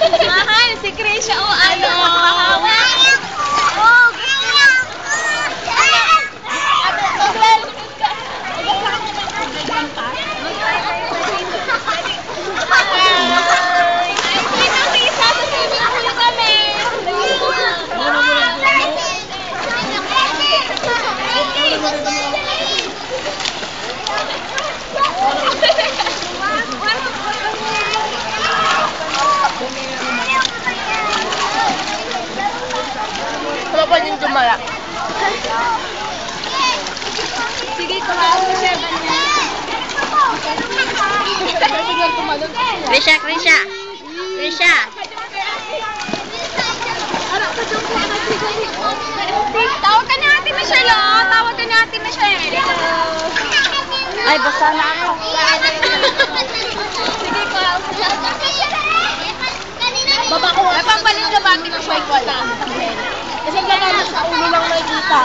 Mahal, si Krisha o ano? Wala pa yung tumala. Sige, kumain mo siya. Krisha, Krisha. Krisha. Tawag ka ni Ate Michelle, oh. Tawag ka ni Ate Michelle. Ay, basta na ako. Sige, kumain mo siya. Baba ko. Ay, pampalit ka ba, Ate Michelle? Kasi gano'n sa ulo lang nakikita.